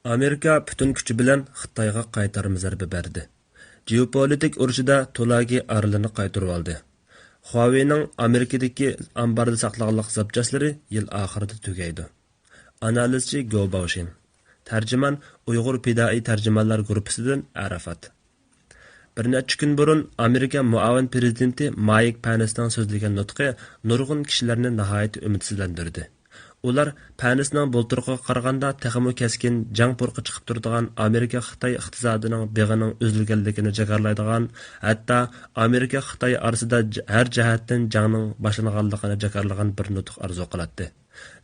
Amerika bütün kuchi bilan Xitoyga qaytarma zarba berdi. Geopolitik urushida Tulagi aralini qaytarib oldi. Huawei'ning Amerikadagi ambarda saqlanganlik zapchaslari yil oxirida tugaydi. Analizchi Go Baoshin. Tarjiman Uyg'ur Pidai tarjimonlar guruhidan Arafat. Bir necha kun burun Amerika muavin prezidenti Mike Pence'ning so'zlagan nutqi nurg'un kishilarni nihoyat umidsizlantirdi. Ular Pence'ning bulturqiga qaraganda texmo keskin jang purqi chiqib turadigan Amerika Xitoy iqtisodining beg'ining uzilganligini jakarlaydigan, hatto Amerika Xitoy orasida har jihatdan jangning boshlanganligini jakarlagan bir nutq arzu qiladi.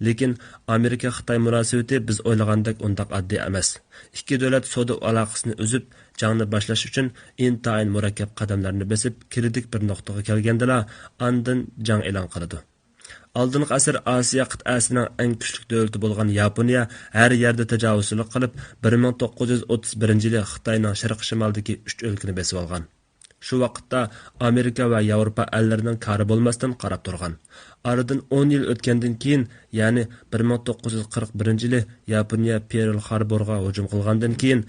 Lekin Amerika Xitoy munosabati biz o'ylagandek undaq oddiy emas. Ikki davlat savdo aloqasini uzib, jangni boshlash uchun intayin murakkab qadamlarni bosib, kritik bir nuqtaga kelgandilar, andin jang e'lon qiladi. Oldingi asr Osiyo qit'asining eng kuchli davlati bo'lgan Yaponiya har yerda tajovuzchilik qilib, 1931-yili Xitoyning sharq-shimoldagi 3 o'lkani bosib olgan. Shu vaqtda Amerika va Yevropa ellarining kari bo'lmasdan qarab turgan. Aradan 10 yil o'tgandan keyin, ya'ni 1941-yili Yaponiya Pearl Harborga hujum qilgandan keyin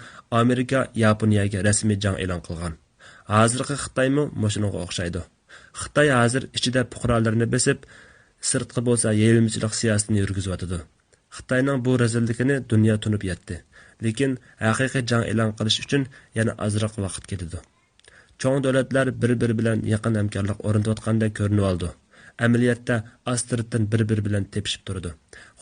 Amerika Yaponiyaga rasmiy jang e'lon qilgan. Hozirgi Xitoymi shunga o'xshaydi. Xitoy hozir ichida fuqarolarini besib, sirtqi bo'lsa yeyilmichilik siyosatini yurgizyotidi. Xitoyning bu rezilligini dunyo tunib yetdi. Lekin haqiqiy jang e'lon qilish uchun yana ozroq vaqt ketadi. Cho'ng davlatlar bir-biri bilan yaqin hamkorlik o'rnatayotgandek ko'rinib oldi. Amaliyotda Astriddan bir-biri bilan tepishib turdi.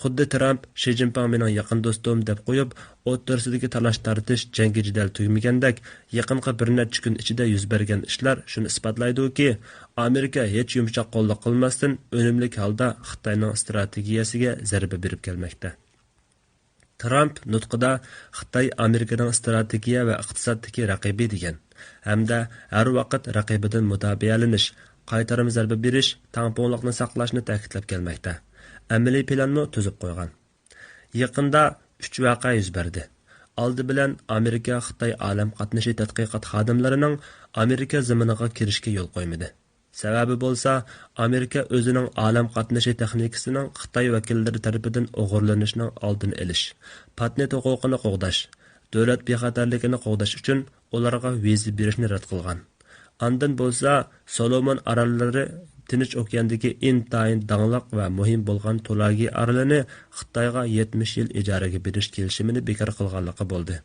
Xuddi Trump Xi Jinping mening yaqin do'stim deb qo'yib, o'rtasidagi talash-tartish jangi jidal tugamagandek, yaqinqi bir necha kun ichida yuz bergan ishlar shuni isbotlaydi-ki, Amerika hech yumshoq qo'lliq qilmasdan o'nimli holda Xitoyning strategiyasiga zarba berib kelmoqda. Trump nutqida Xitoy Amerikaning strategiya va iqtisodiy raqibi degan, hamda har vaqt raqibidan mutabialanish, qaytarma zarba berish, tangpongliqni saqlashni ta'kidlab kelmoqda. Amaliy planni tuzib qo'ygan. Yaqinda 3 voqea yuz berdi. Oldi bilan Amerika Xitoy olam qatnashi tadqiqot xodimlarining Amerika zaminiga kirishga yo'l qo'ymadi. Sababi bo'lsa, Amerika o'zining olam qatnashi texnikasining Xitoy vakillari tomonidan o'g'irlanishining oldini olish, patent huquqini qo'g'dash, davlat bexatarligini qo'g'dash uchun ularga viza berishni rad qilgan. Andan bo'lsa, Solomon orollari Tinch okeandagi intayin dangliq va muhim bo'lgan Tulagi orolini Xitoyga 70 yil ijaraga berish kelishimini bekor qilganligi bo'ldi.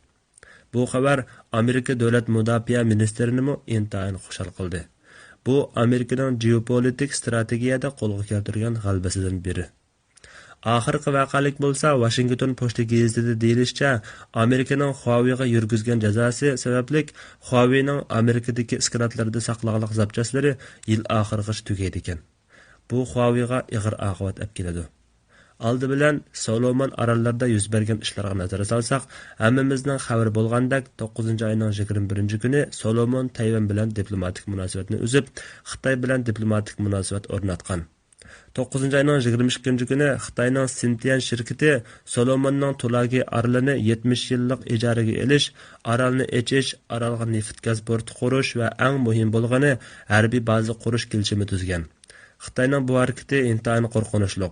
Bu xabar Amerika davlat mudofaa ministrini intayin xushal qildi. Bu Amerikaning geopolitik strategiyada qo'lga keltirgan g'alabasidan biri. Oxirgi voqelik bo'lsa, Washington Pochta gazetida deyilishicha, Amerikaning Huawei'ga yurgizgan jazosi sababli Huawei'ning Amerikadagi iskratlarida saqlangan zapchaslari yil oxirigacha tugaydi ekan. Bu Huawei'ga ig'ir oqibat olib keladi. Oldi bilan Solomon orollarida yuz bergan ishlarga nazar solsak, hammamizning xabar bo'lgandek 9-oyning 21-kuni Solomon Tayvan bilan diplomatik munosabatni uzib, Xitoy bilan diplomatik munosabat o'rnatgan. 9-oyning 22-kuni Xitoyning Sintian shirkati Solomonning Tulagi orolini 70 yillik ijaraga olish, orolni echish, orolga neft gaz porti qurish va eng muhim bo'lgani harbiy baza qurish kelishimi tuzgan. Xitoyning bu harakati intayin qo'rqinchli.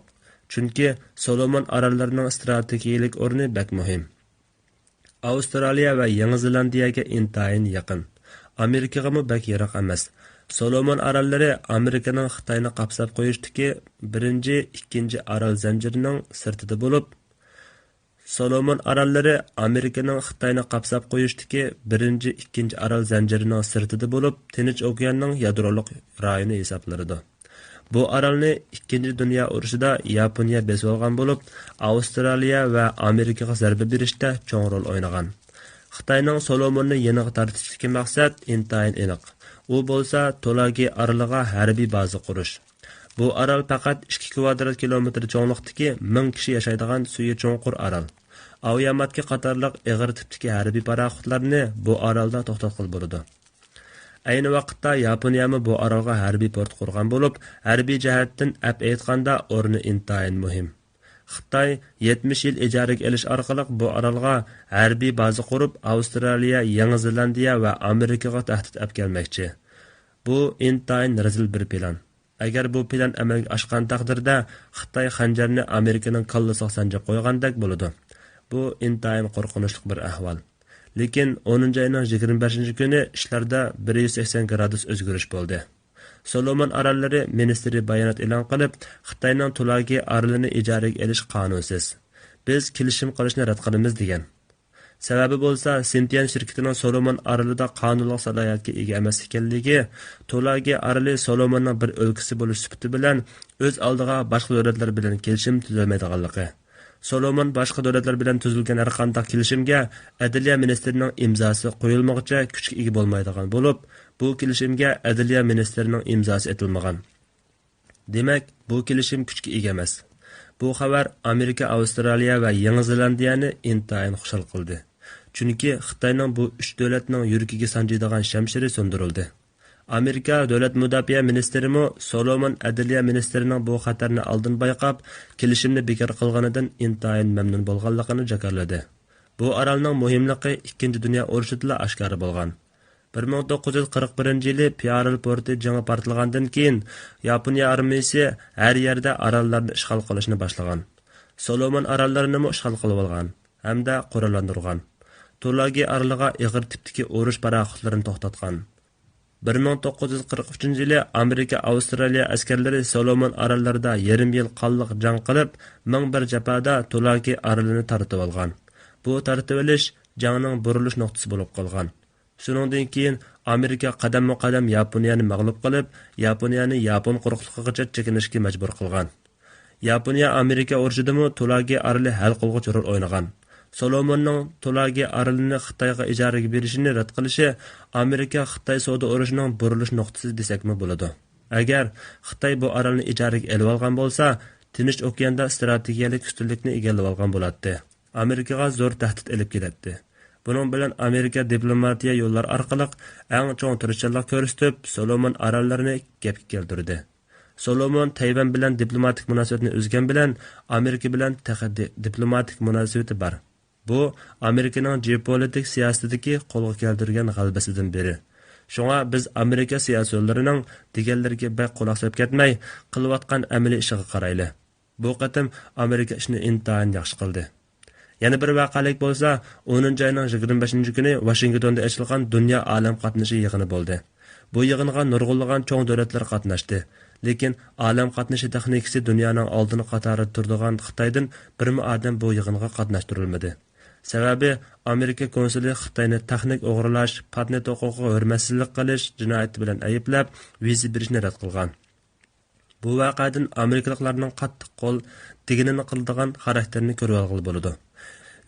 Chunki Solomon orollarining strategik o'rni bak muhim. Avstraliya va Yangi Zelandiyaga intayin yaqin. Amerikaga ham bak yiroq emas. Solomon orollari Amerikaning Xitoyni qapsab qo'yishdagi 1-2 orol zanjirining sirtida bo'lib, Solomon orollari Amerikaning Xitoyni qapsab qo'yishdagi 1-2 orol zanjirining sirtida bo'lib, Tinch okeanining yadroliq rayoni hisoblanadi. Bu orolni 2-dunyo urushida Yaponiya besib olgan bo'lib, Avstraliya va Amerikaga zarba berishda cho'ng rol o'ynagan. Xitoyning Solomonni yeniga tortishdagi maqsad intayin aniq. U bo'lsa Tulagi oroliga harbiy baza qurish. Bu orol faqat 2 kvadrat kilometr cho'nglikdagi 1000 kishi yashaydigan suyi cho'nqur orol. Aviamatga qatorliq ig'ir tipdagi harbiy paraxodlarni bu orolda to'xtatqil bo'ladi. Ayni vaqtda Yaponiyami bu orolga harbiy port qurgan bo'lib, harbiy jihatdan aytganda o'rni intayin muhim. Xitoy 70 yil ijaraga olish orqali bu orolga harbiy baza qurib, Avstraliya, Yangi Zelandiya va Amerikaga tahdid olib kelmoqchi. Bu intayin rezil bir plan. Agar bu plan amalga oshgan taqdirda, Xitoy xanjarni Amerikaning kallasiga sanjab qo'ygandek bo'ladi. Bu intayin qo'rqinchli bir ahvol. Lekin 10 ayning 25 kuni ishlarda 180 gradus o'zgarish bo'ldi. Solomon orollari ministri bayonot e'lon qilib, Xitoyning Tulagi orolini ijaraga olish qonunsiz. Biz kelishim qilishni rad qilamiz degan. Sababi bo'lsa, Sintian shirkatining Solomon orolida qonunli salohiyatga ega emas ekanligi, Tulagi oroli Solomonning bir o'lkasi bo'lish sifati bilan o'z oldiga boshqa davlatlar bilan kelishim tuzolmaydiganligi. Solomon boshqa davlatlar bilan tuzilgan har qanday kelishimga Adliya ministrining imzosi qo'yilmoqcha kuchga ega bo'lmaydigan bo'lib, bu kelishimga Adliya ministrining imzosi etilmagan. Demak, bu kelishim kuchga ega emas. Bu xabar Amerika, Avstraliya va Yangi Zelandiyani intayin xushal qildi. Chunki Xitoyning bu 3 davlatning yuragiga sanjiydigan shamshiri so'ndirildi. Amerika davlat mudofaa ministri mo Solomon Adliya ministrining bu xatarni oldin bayqab, kelishimni bekor qilganidan intayin mamnun bo'lganligini jakarladi. Bu orolning muhimligi 2-dunyo urushida oshkora bo'lgan. 1941-yili Pearl porti jangi portlagandan keyin Yaponiya armiyasi har yerda orollarni ishg'ol qilishni boshlagan. Solomon orollarini ishg'ol qilib olgan hamda qurollantirgan. Tulagi oroliga ig'ir tipdagi urush paraxotlarini to'xtatgan. 1943-yili Amerika, Avstraliya askarlari Solomon orollarida yarim yil qonliq jang qilib, 1001 japada Tulagi orolini tortib olgan. Bu tortib olish jangning burilish nuqtasi bo'lib qolgan. Shuningdan keyin Amerika qadam-qadam Yaponiyani mag'lub qilib, Yaponiyani Yapon quruqligigacha chekinishga majbur qilgan. Yaponiya Amerika urushidami Tulagi oroli hal qilg'uchi rol o'ynagan. Solomonning Tulagi orolini Xitoyga ijaraga berishini rad qilishi Amerika Xitoy savdo urushining burilish nuqtasi desakmi bo'ladi. Agar Xitoy bu orolni ijaraga olib olgan bo'lsa, Tinch okeanda strategiyalik ustunlikni egallab olgan bo'lardi. Amerikaga zo'r tahdid olib keladi. Bunun bilan Amerika diplomatiya yo'llar orqali eng cho'ng tirishchilik ko'rsatib, Solomon orollarini gapga keltirdi. Solomon Tayvan bilan diplomatik munosabatni uzgan bilan Amerika bilan diplomatik munosabati bor. Bu Amerikaning geopolitik siyosatidagi qo'lga keltirgan g'alabasidan biri. Shunga biz Amerika siyosatchilarining deganlariga baq quloq solib ketmay, qilayotgan amaliy ishiga qarayli. Bu qatim Amerika ishni intayin yaxshi qildi. Yana bir vaqalik bo'lsa, 10 ayning 25 kuni Washingtonda ochilgan dunyo olam qatnashi yig'ini bo'ldi. Bu yig'inga nurg'unlagan cho'ng davlatlar qatnashdi. Lekin olam qatnashi texnikasi dunyoning oldini qatorida turadigan Xitoydan birmi odam bu yig'inga qatnashtirilmadi. Sababi Amerika konsuli Xitoyni texnik o'g'irlash, patent huquqiga hurmatsizlik qilish jinoyati bilan ayblab, viza berishni rad qilgan. Bu voqeadan Amerikaliklarning qattiq qo'l deganini qiladigan xarakterini ko'rib olg'ili bo'ladi.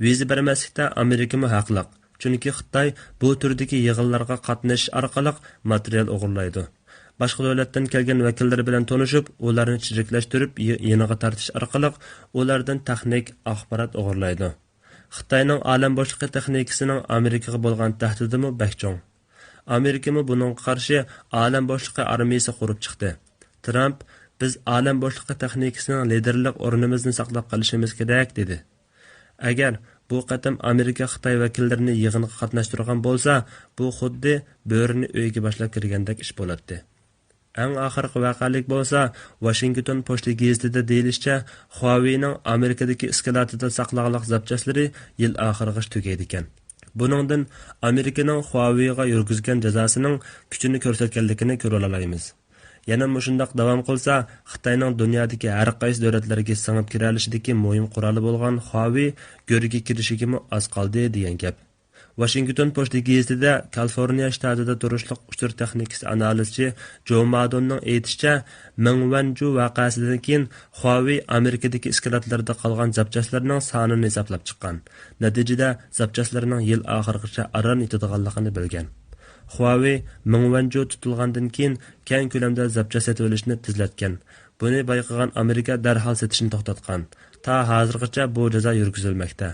Viza bermaslikda Amerika mu haqliq. Chunki Xitoy bu turdagi yig'inlarga qatnashish orqali material o'g'irlaydi. Boshqa davlatdan kelgan vakillar bilan tanishib, ularni chiriklashtirib, yeniga tortish orqali ulardan texnik axborot o'g'irlaydi. Xitoyning olam boshliqi texnikasining Amerikaga bo'lgan tahdidimi bakchong. Amerika mu buningga qarshi olam boshliqi armiyasi qurib chiqdi. Trump biz olam boshliqi texnikasining liderlik o'rnimizni saqlab qolishimiz kerak dedi. Agar bu qatam Amerika Xitoy vakillarini yig'inga qatnashtirgan bo'lsa, bu xuddi bo'rini uyga boshlab kirgandek ish bo'ladi. Eng oxirgi vaqalik bo'lsa, Washington Post gazetida deyilishicha, Huawei'ning Amerikadagi iskolatida saqlangan zapchastlari yil oxirigacha tugaydi ekan. Buningdan Amerikaning Huawei'ga yurgizgan jazosining kuchini ko'rsatganligini ko'ra olamiz. Yana mushundaq davom qilsa, Xitoyning dunyodagi har qaysi davlatlarga singib kira olishidagi muhim quroli bo'lgan Huawei go'riga kirishiga oz qoldi degan gap. Washington Post gazetida Kaliforniya shtatida turishliq uchur texnikasi analizchi Joe Madonning aytishicha, Mengwanju voqeasidan keyin Huawei Amerikadagi iskolatlarda qolgan zapchaslarning sonini hisoblab chiqqan. Natijada zapchaslarning yil oxirigacha aran etadiganligini bilgan. Huawei Mengwanju tutilgandan keyin keng ko'lamda zapchas sotib olishni tezlatgan. Buni bayqagan Amerika darhol sotishni to'xtatgan. Ta hozirgacha bu jazo yurgizilmoqda.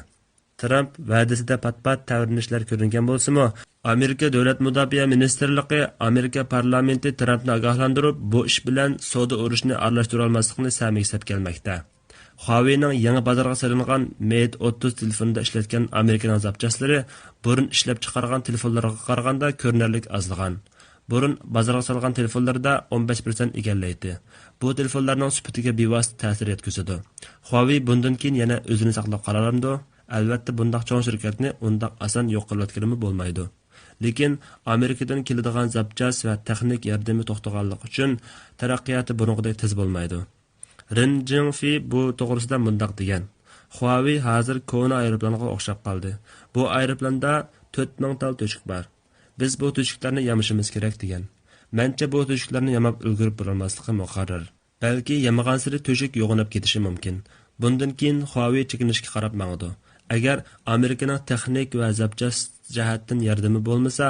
Trump va'dasida pat-pat ta'virnishlar ko'ringan bo'lsa-mu, Amerika davlat mudofaa ministrligi Amerika parlamenti Trumpni ogohlantirib, bu ish bilan savdo urushini aralashtirib olmaslikni samiga hisob kelmoqda. Huawei'ning yangi bozorga solingan Mate 30 telefonida ishlatgan Amerikaning zapchaslari burun ishlab chiqargan telefonlarga qaraganda ko'rinarli ozlagan. Burun bozorga solgan telefonlarda 15% egallaydi. Bu telefonlarning sifatiga bevosita ta'sir yetkazadi. Huawei bundan keyin yana o'zini saqlab qolarmidi? Albatta bundaq cho'ng shirkatni undaq oson yo'q qilayotganimi bo'lmaydi. Lekin Amerikadan keladigan zapchas va texnik yordami to'xtaganligi uchun taraqqiyoti burunqidek tez bo'lmaydi. Ren Jingfi bu to'g'risida mundaq degan: Huawei hozir kona aeroplanga o'xshab qoldi. Bu aeroplanda 4000 tal to'shik bor. Biz bu to'shiklarni yamashimiz kerak degan. Mencha bu to'shiklarni yamab ulgurib bo'lmasligi muqarrar. Balki yamagan siri to'shik yo'g'inib ketishi mumkin. Bundan keyin Huawei chekinishga qarab mangdi. Agar Amerikaning texnik va zapchas jihatdan yordami bo'lmasa,